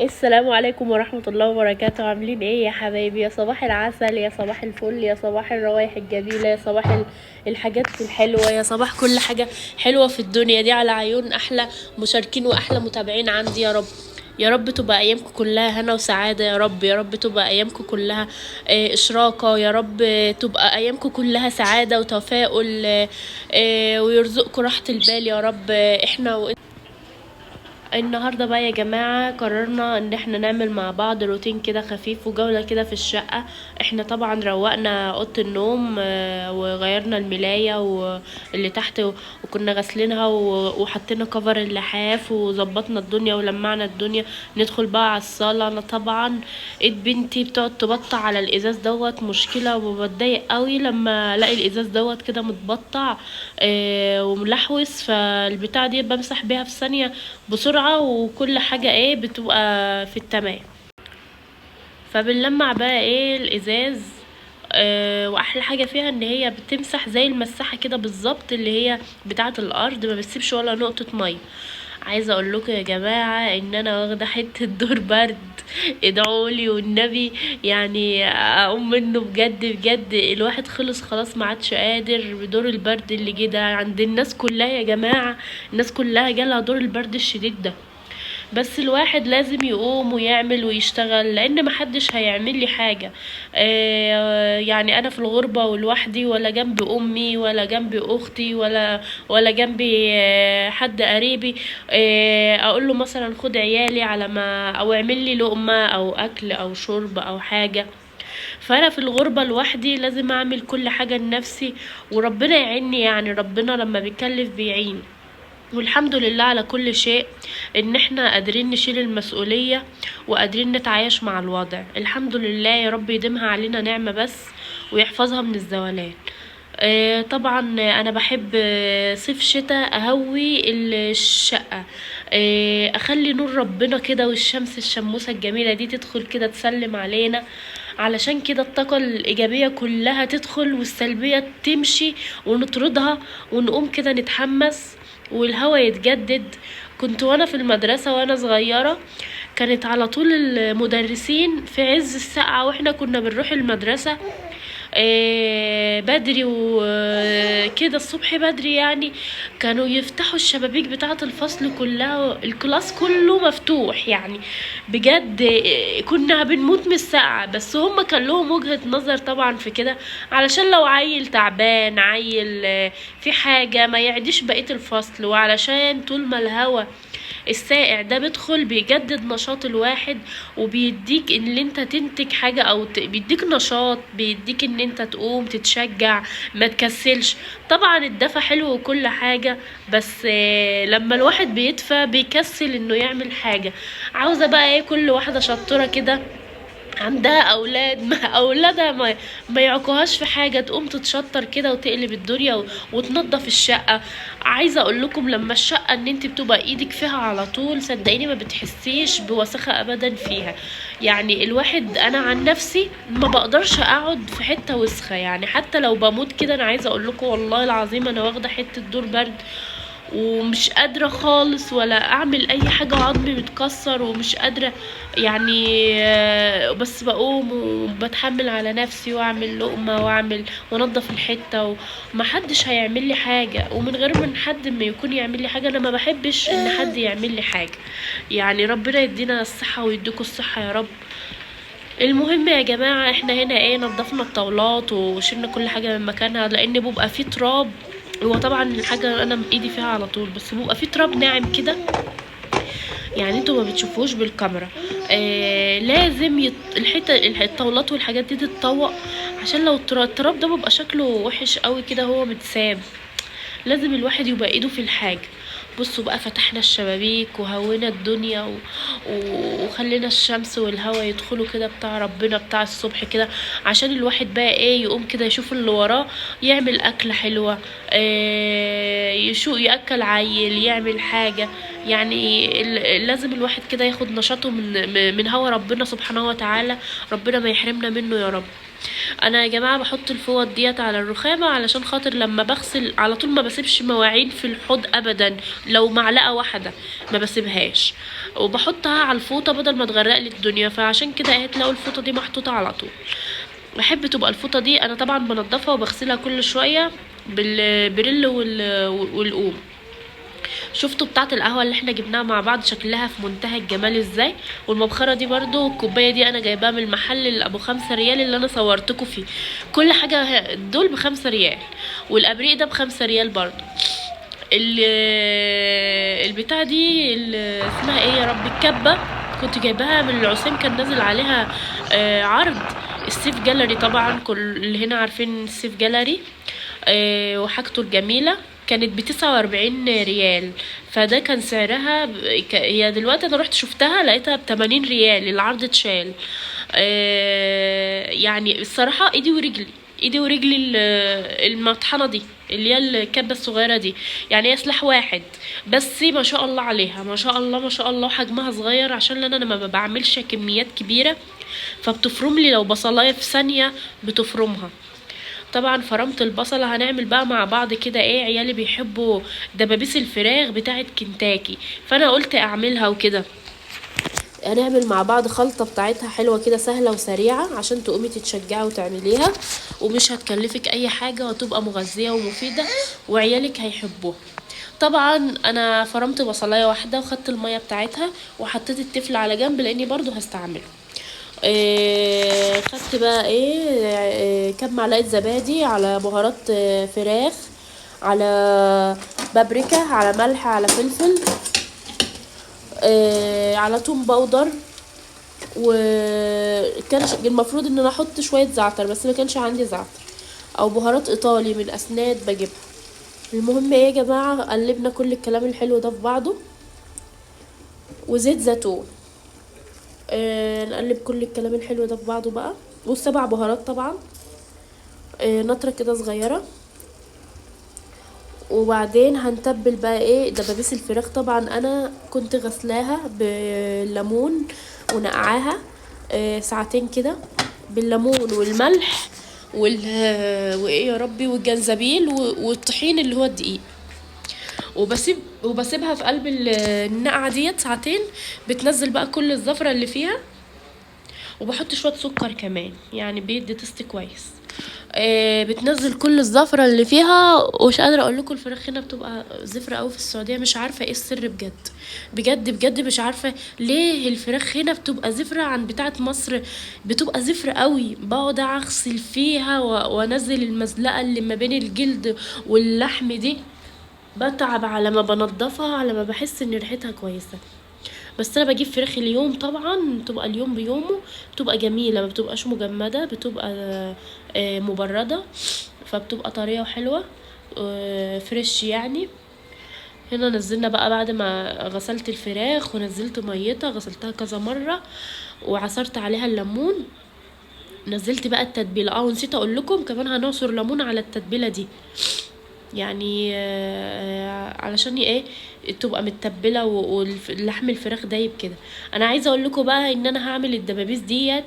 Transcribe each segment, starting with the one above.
السلام عليكم ورحمة الله وبركاته. عاملين ايه يا حبايبي؟ يا صباح العسل، يا صباح الفل، يا صباح الروايح الجميلة، يا صباح الحاجات الحلوة، يا صباح كل حاجة حلوة في الدنيا دي على عيون أحلى مشاركين وأحلى متابعين عندي. يا رب يا رب تبقى أيامكم كلها هنا وسعادة. يا رب يا رب تبقى أيامكم كلها إشراقة. يا رب تبقى أيامكم كلها سعادة وتفاؤل، ويرزقكم راحة البال يا رب. احنا النهاردة بقى يا جماعة قررنا ان احنا نعمل مع بعض روتين كده خفيف وجولة كده في الشقة. احنا طبعا روقنا اوضة النوم، وغيرنا الملاية واللي تحت وكنا غسلينها وحطينا كفر اللحاف وظبطنا الدنيا ولمعنا الدنيا. ندخل بقى على الصالة. انا طبعا ايد بنتي بتقعد تبطع على الازاز دوت مشكلة، وبتضايق قوي لما الاقي الازاز دوت كده متبطع وملحوس. فالبتاع دي بمسح بيها في ثانية بسرعة، وكل حاجة ايه بتبقى في التمام. فبنلمع بقى ايه الازاز. واحلى حاجة فيها ان هي بتمسح زي المساحة كده بالظبط، اللي هي بتاعة الارض، ما بتسيبش ولا نقطة مية. عايزه اقول لكم يا جماعه ان انا واخده حته دور برد. ادعولي والنبي، يعني اقوم منه بجد بجد. الواحد خلص خلاص، ما عادش قادر بدور البرد اللي جه ده عند الناس كلها يا جماعه. الناس كلها جالها دور البرد الشديد ده، بس الواحد لازم يقوم ويعمل ويشتغل، لان محدش هيعمل لي حاجة. يعني انا في الغربة ولوحدي، ولا جنب امي ولا جنب اختي ولا جنبي حد قريبي اقول له مثلا خد عيالي على ما او اعمل لي لقمة او اكل او شرب او حاجة. فانا في الغربة لوحدي لازم اعمل كل حاجة لنفسي، وربنا يعيني. يعني ربنا لما بيكلف بيعين، والحمد لله على كل شيء. ان احنا قادرين نشيل المسؤولية وقادرين نتعايش مع الوضع. الحمد لله، يا رب يديمها علينا نعمة بس، ويحفظها من الزوالات. طبعا انا بحب صيف شتاء اهوي الشقة. اخلي نور ربنا كده والشمس الشموسة الجميلة دي تدخل كده تسلم علينا، علشان كده الطاقة الإيجابية كلها تدخل والسلبية تمشي، ونطردها ونقوم كده نتحمس والهوا يتجدد. كنت وانا في المدرسة وانا صغيرة، كانت على طول المدرسين في عز السقعة واحنا كنا بنروح المدرسة بدري وكده الصبح بدري يعني. كانوا يفتحوا الشبابيك بتاعة الفصل كلها، الكلاس كله مفتوح يعني. بجد كنا بنموت من السقعة، بس هم كان لهم وجهة نظر طبعا في كده، علشان لو عيل تعبان، عيل في حاجة ما يعديش بقية الفصل، وعلشان طول ما الهوا السائع ده بيدخل بيجدد نشاط الواحد، وبيديك ان انت تنتج حاجة او بيديك نشاط، بيديك ان انت تقوم تتشجع ما تكسلش. طبعا الدفا حلو وكل حاجة، بس لما الواحد بيدفى بيكسل انه يعمل حاجة. عاوزة بقى ايه كل واحدة شطورة كده عندها اولاد ما اولادها ما يعوقوهاش في حاجه، تقوم تتشطر كده وتقلب الدنيا وتنظف الشقه. عايزه اقول لكم لما الشقه ان انت بتبقى ايدك فيها على طول، صدقيني ما بتحسيش بوسخه ابدا فيها. يعني الواحد انا عن نفسي ما بقدرش اقعد في حته وسخه، يعني حتى لو بموت كده. انا عايزه اقول لكم والله العظيم انا واخده حته دور برد ومش قادرة خالص ولا اعمل اي حاجة، وعظمي متكسر ومش قادرة يعني. بس بقوم وبتحمل على نفسي واعمل لقمة واعمل وانضف الحتة، ومحدش هيعمل لي حاجة، ومن غير من حد ما يكون يعمل لي حاجة. انا ما بحبش ان حد يعمل لي حاجة. يعني ربنا يدينا الصحة ويديكوا الصحة يا رب. المهم يا جماعة، احنا هنا ايه نضفنا الطاولات وشلنا كل حاجة من مكانها، لان بيبقى فيه تراب. هو طبعا الحاجة انا ايدي فيها على طول، بس بيبقى فيه تراب ناعم كده، يعني انتوا ما بتشوفوش بالكاميرا. لازم الطاولات والحاجات دي تتطوق، عشان لو التراب ده بيبقى شكله وحش قوي كده هو متساب. لازم الواحد يبقى ايده في الحاجة. بصوا بقى، فتحنا الشبابيك وهوينا الدنيا وخلينا الشمس والهوا يدخلوا كده بتاع ربنا بتاع الصبح كده، عشان الواحد بقى ايه يقوم كده يشوف اللي وراه، يعمل اكلة حلوة، يشوق يأكل عيل، يعمل حاجة. يعني لازم الواحد كده ياخد نشاطه من هوا ربنا سبحانه وتعالى. ربنا ما يحرمنا منه يا رب. انا يا جماعه بحط الفوط ديت على الرخامه علشان خاطر لما بغسل على طول ما بسيبش مواعين في الحوض ابدا، لو معلقه واحده ما بسيبهاش، وبحطها على الفوطه بدل ما تغرق لي الدنيا. فعشان كده هتلاقوا الفوطه دي محطوطه على طول. بحب تبقى الفوطه دي، انا طبعا بنضفها وبغسلها كل شويه بالبريل والقوم. شفتوا بتاعه القهوه اللي احنا جبناها مع بعض شكلها في منتهى الجمال ازاي؟ والمبخره دي برضو، الكوبايه دي انا جايباها من المحل اللي ابو 5 ريال اللي انا صورتكم فيه. كل حاجه دول ب5 ريال، والابريق ده ب5 ريال برضو. البتاع دي اسمها ايه يا رب، الكبه، كنت جايباها من العسيم، كان نازل عليها عرض السيف جاليري. طبعا كل اللي هنا عارفين السيف جاليري، وحاجته الجميله. كانت ب49 ريال، فده كان سعرها هي دلوقتي انا رحت شفتها لقيتها ب80 ريال، العرض اتشال. يعني الصراحة ايدي ورجلي المطحنة دي اللي هي الكبة الصغيرة دي، يعني هي سلاح واحد، بس ما شاء الله عليها، ما شاء الله ما شاء الله، حجمها صغير عشان انا ما بعملش كميات كبيرة، فبتفرم لي لو بصلاية في ثانية بتفرمها. طبعا فرمت البصلة. هنعمل بقى مع بعض كده ايه، عيالي بيحبوا دبابيس الفراخ بتاعت كنتاكي، فانا قلت اعملها وكده. هنعمل مع بعض خلطة بتاعتها حلوة كده، سهلة وسريعة، عشان تقومي تتشجعي وتعمليها، ومش هتكلفك اي حاجة، وتبقى مغذية ومفيدة، وعيالك هيحبوها. طبعا انا فرمت بصلاية واحدة وخدت المية بتاعتها وحطيت التفل على جنب لاني برضو هستعمله. خدت بقى كام معلقه زبادي، على بهارات فراخ، على بابريكا، على ملح، على فلفل، على توم باودر. وكان المفروض ان انا احط شويه زعتر، بس ما كانش عندي زعتر، او بهارات ايطالي من اسناد بجيبها. المهم ايه يا جماعه، قلبنا كل الكلام الحلو ده في بعضه، وزيت زيتون. نقلب كل الكلام الحلو ده في بعضه بقى، والسبع بهارات طبعا، نطرة كده صغيرة. وبعدين هنتبل بقى دبابيس الفراخ. طبعا انا كنت غسلاها بالليمون ونقعاها ساعتين كده بالليمون والملح وايه يا ربي، والجنزبيل والطحين اللي هو الدقيق، وبسيبها في قلب النقعه ديت ساعتين، بتنزل بقى كل الزفره اللي فيها، وبحط شويه سكر كمان يعني بيدي تست كويس. بتنزل كل الزفره اللي فيها. ومش قادره اقول لكم الفراخ هنا بتبقى زفره قوي في السعوديه، مش عارفه ايه السر بجد بجد بجد، مش عارفه ليه الفراخ هنا بتبقى زفره عن بتاعه مصر، بتبقى زفره قوي. بقعد اغسل فيها وانزل المزلقه اللي ما بين الجلد واللحم دي، بتعب على ما بنضفها، على ما بحس ان ريحتها كويسه. بس انا بجيب فراخ اليوم، طبعا بتبقى اليوم بيومه، بتبقى جميله، ما بتبقاش مجمده، بتبقى مبرده، فبتبقى طريه وحلوه فريش يعني. هنا نزلنا بقى بعد ما غسلت الفراخ ونزلت ميتها، غسلتها كذا مره وعصرت عليها الليمون. نزلت بقى التتبيله، ونسيت اقول لكم كمان هنعصر ليمون على التتبيله دي، يعني علشان تبقى متبله واللحم الفراخ دايب كده. انا عايزه اقول لكم بقى ان انا هعمل الدبابيس ديت،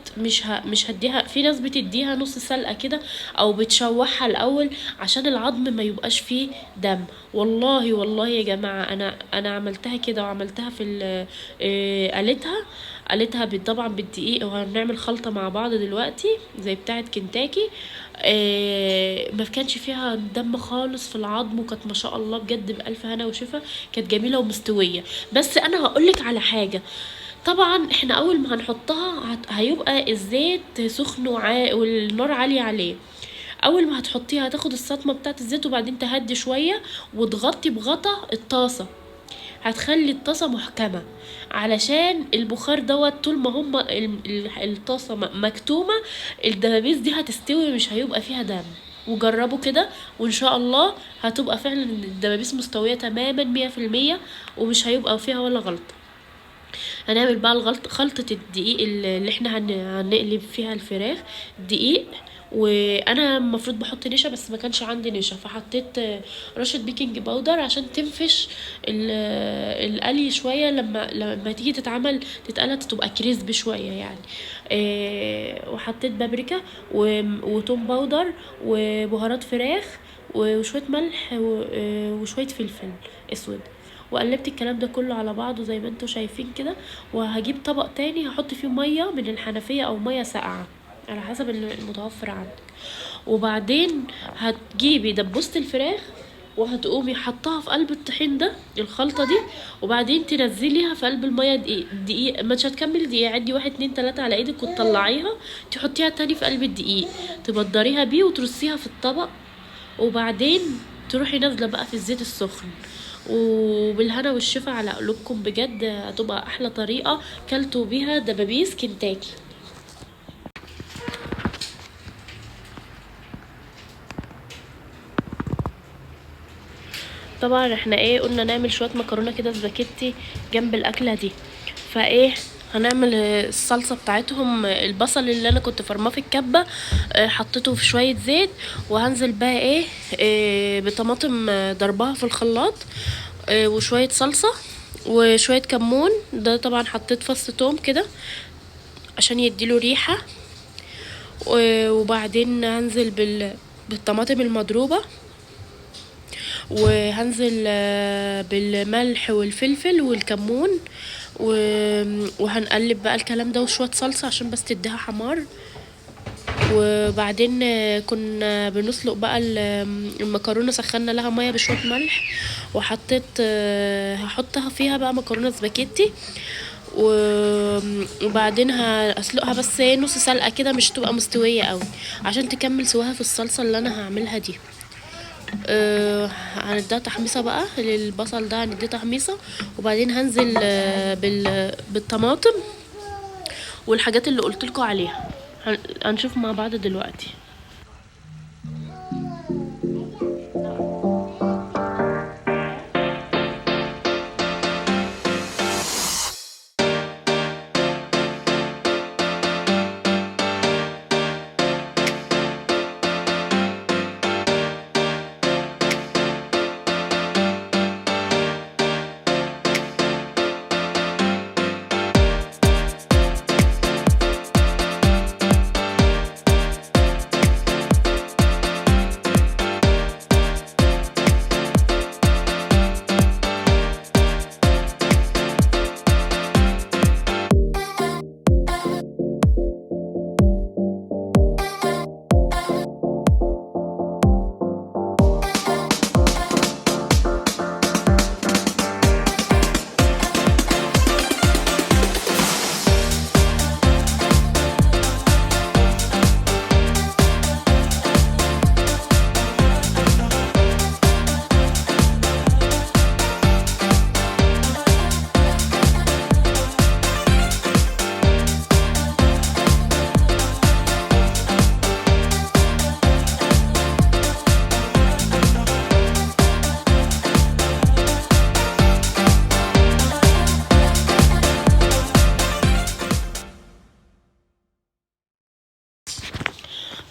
مش هديها، في ناس بتديها نص سلقه كده او بتشوحها الاول عشان العظم ما يبقاش فيه دم. والله والله يا جماعه انا عملتها كده، وعملتها في قالتها طبعا بالدقيق، وهنعمل خلطه مع بعض دلوقتي زي بتاعه كنتاكي. ما كانش فيها دم خالص في العظم، وكانت ما شاء الله بجد بألف هنا وشفا، كانت جميله ومستويه. بس انا هقولك على حاجه، طبعا احنا اول ما هنحطها هيبقى الزيت سخن والنار عاليه عليه. اول ما هتحطيها هتاخد الصدمه بتاعه الزيت، وبعدين تهدي شويه وتغطي بغطا الطاسه، هتخلي الطاسه محكمه، علشان البخار دوت طول ما هم الطاسه مكتومه الدبابيس دي هتستوي، مش هيبقى فيها دم. وجربوا كده وان شاء الله هتبقى فعلا الدبابيس مستويه تماما 100%، ومش هيبقى فيها ولا غلطه. هنعمل بقى خلطه الدقيق اللي احنا هنقلب فيها الفراخ. دقيق وانا المفروض بحط نشا بس ما كانش عندي نشا، فحطيت رشه بيكنج باودر عشان تنفش القلي شويه، لما تيجي تتقلى تبقى كريسبي شويه يعني. وحطيت بابريكا وتوم باودر وبهارات فراخ وشويه ملح وشويه فلفل اسود، وقلبت الكلام ده كله على بعضه زي ما انتوا شايفين كده. وهجيب طبق تاني هحط فيه ميه من الحنفيه او ميه ساقعه على حسب المتوفر عندك. وبعدين هتجيبي دبوسة الفراخ وهتقومي حطها في قلب الطحين ده، الخلطة دي، وبعدين تنزليها في قلب المية دقيق مش هتكمل دقيقة، عدي 1 2 3 على ايدك وتطلعيها، تحطيها تاني في قلب الدقيق، تبدريها بيه وترصيها في الطبق، وبعدين تروحي نازلة بقى في الزيت السخن. وبالهنا والشفا على قلوبكم، بجد هتبقى احلى طريقة كلتوا بيها دبابيس كنتاكي. طبعا احنا قلنا نعمل شويه مكرونه كده سباكيتي جنب الاكله دي، هنعمل الصلصه بتاعتهم. البصل اللي انا كنت فرماه في الكبه حطيته في شويه زيت، وهنزل بقى بطماطم ضربها في الخلاط، وشويه صلصه وشويه كمون. ده طبعا حطيت فص توم كده عشان يديله ريحه، وبعدين هنزل بالطماطم المضروبه، وهنزل بالملح والفلفل والكمون، وهنقلب بقى الكلام ده وشويه صلصه عشان بس تديها حمار. وبعدين كنا بنسلق بقى المكرونه، سخنا لها ميه بشويه ملح، وحطيت هحطها فيها بقى مكرونه سباكيتي، وبعدين هسلقها بس نص سلقه كده، مش تبقى مستويه قوي عشان تكمل سواها في الصلصه اللي انا هعملها دي. هنديها تحميصه بقى للبصل ده، هنديه تحميصه، وبعدين هنزل بالطماطم والحاجات اللي قلتلكوا عليها. هنشوف مع بعض دلوقتي.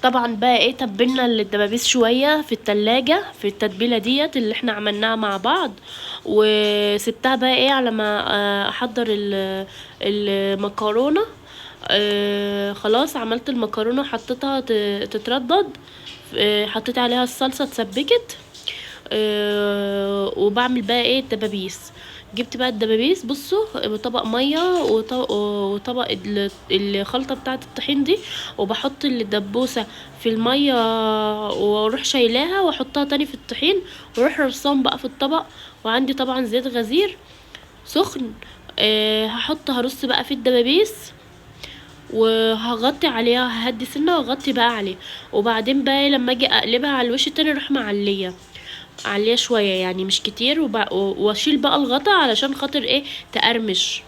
طبعا بقى تبلنا الدبابيس شويه في التلاجة في التتبيله ديت اللي احنا عملناها مع بعض، وسبتها بقى على ما احضر المكرونه. خلاص عملت المكرونه حطيتها تتردد، حطيت عليها الصلصه اتسبكت، وبعمل بقى الدبابيس. جبت بقى الدبابيس، بصوا طبق ميه وطبق الخلطه بتاعه الطحين دي، وبحط الدبوسه في الميه واروح شايلاها واحطها تاني في الطحين، واروح رصاهم بقى في الطبق. وعندي طبعا زيت غزير سخن، هرص بقى في الدبابيس وهغطي عليها، ههدي سنه واغطي بقى عليه. وبعدين بقى لما اجي اقلبها على الوش التاني اروح معليه شويه يعني مش كتير، واشيل بقى الغطا علشان خاطر تقرمش،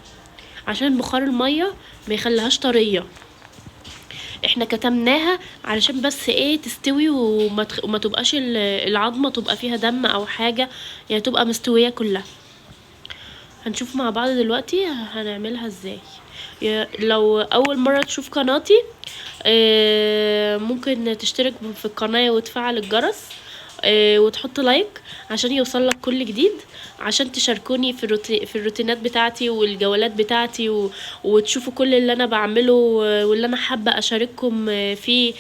عشان بخار الميه ما يخليهاش طريه. احنا كتمناها علشان بس تستوي وما تبقاش العظمه تبقى فيها دم او حاجه، يعني تبقى مستويه كلها. هنشوف مع بعض دلوقتي هنعملها ازاي. لو اول مرة تشوف قناتي ممكن تشترك في القناة وتفعل الجرس وتحط لايك عشان يوصلك كل جديد، عشان تشاركوني في الروتينات بتاعتي والجولات بتاعتي وتشوفوا كل اللي انا بعمله واللي انا حابة اشارككم فيه،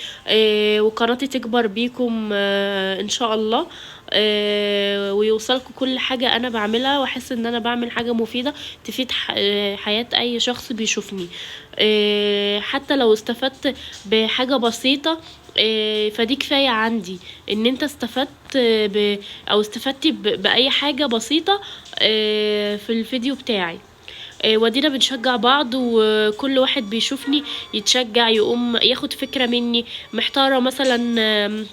وقناتي تكبر بيكم ان شاء الله، ويوصلكوا كل حاجة انا بعملها، واحس ان انا بعمل حاجة مفيدة تفيد حياة اي شخص بيشوفني. حتى لو استفدت بحاجة بسيطة فدي كفاية عندي ان انت استفدت او استفدتي باي حاجة بسيطة في الفيديو بتاعي. ودينا بنشجع بعض، وكل واحد بيشوفني يتشجع يقوم ياخد فكرة مني. محتارة مثلا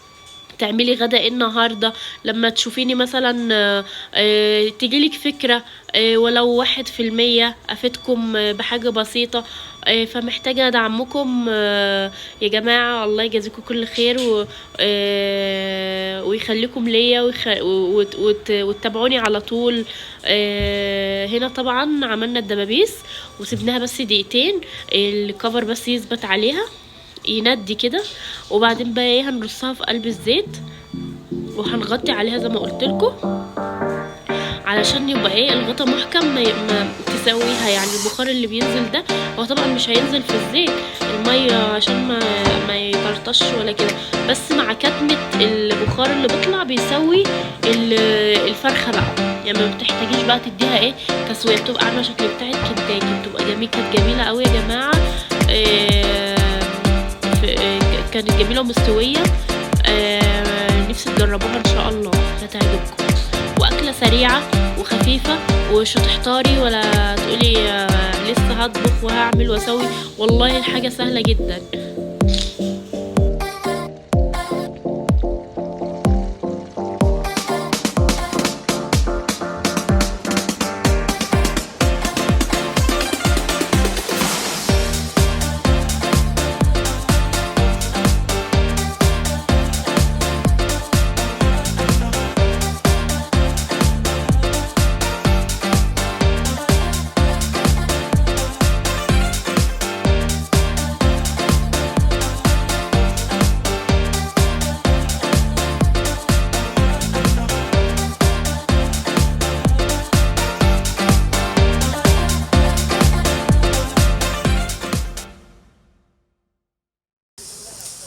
تعملي غدا ايه النهارده، لما تشوفيني مثلا تجيلك فكرة ولو 1% افيدكم بحاجة بسيطة. فمحتاجة دعمكم يا جماعة. الله يجازيكم كل خير ويخليكم ليا وتتابعوني على طول. هنا طبعا عملنا الدبابيس وسيبناها بس دقيقتين الكفر بس يثبت عليها يندي كده، وبعدين بقى ايه هنرصها في قلب الزيت وهنغطي عليها زي ما قلت لكم علشان يبقى ايه الغطا محكم ما تسويها. يعني البخار اللي بينزل ده هو طبعا مش هينزل في الزيت الميه عشان ما يطرطش ولا كده، بس مع كتمه البخار اللي بيطلع بيسوي الفرخه بقى. يعني ما بتحتاجيش بقى تديها ايه تسويه، بتبقى عامله شكل بتاعت كنتاكي، بتبقى كانت جميله قوي يا جماعه. كانت جميله ومستويه. نفسي تجربوها ان شاء الله هتعجبكم، واكله سريعه وخفيفه، ومش هتحتاري ولا تقولي لسه هطبخ وهعمل واسوي. والله الحاجه سهله جدا.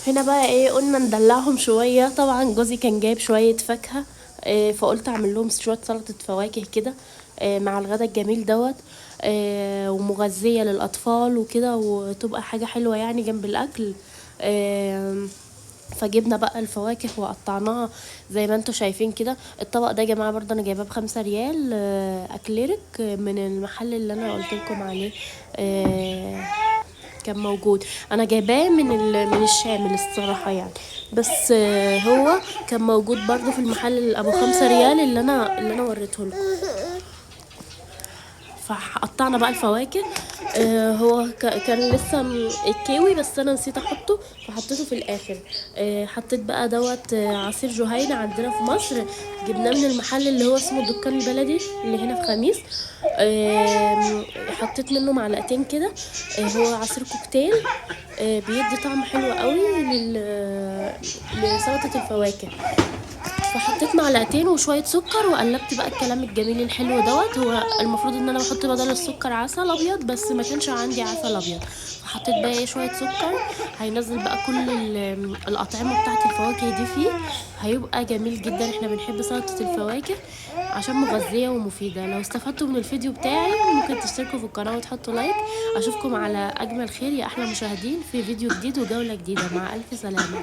هنا بقى ايه قلنا ندلعهم شويه. طبعا جوزي كان جايب شويه فاكهه فقلت اعمل لهم شويه سلطه فواكه كده مع الغدا الجميل دوت، ومغذيه للاطفال وكده، وتبقى حاجه حلوه يعني جنب الاكل. فجبنا بقى الفواكه وقطعناها زي ما انتوا شايفين كده. الطبق ده يا جماعه برضه انا جايباه ب5 ريال اكليرك من المحل اللي انا قلت لكم عليه. كان موجود، انا جايباه من الشامل الصراحه يعني، بس هو كان موجود برضه في المحل ابو 5 ريال اللي انا وريته لكم. فقطعنا بقى الفواكه. هو كان لسه الكيوي بس انا نسيت احطه فحطيته في الاخر. حطيت بقى دوت عصير جهينة عندنا في مصر، جبناه من المحل اللي هو اسمه الدكان البلدي اللي هنا في خميس. حطيت منه معلقتين كده. هو عصير كوكتيل بيدي طعم حلو قوي لسلطة الفواكه. فحطيت معلقتين وشويه سكر وقلبت بقى الكلام الجميل الحلو دوت. هو المفروض ان انا بحط بدل السكر عسل ابيض بس ما كانش عندي عسل ابيض، فحطيت بقى شويه سكر. هينزل بقى كل الاطعمه بتاعت الفواكه دي فيه، هيبقى جميل جدا. احنا بنحب سلطه الفواكه عشان مغذيه ومفيده. لو استفدتوا من الفيديو بتاعي ممكن تشتركوا في القناه وتحطوا لايك. اشوفكم على اجمل خير يا احلى مشاهدين في فيديو جديد وجوله جديده. مع الف سلامه.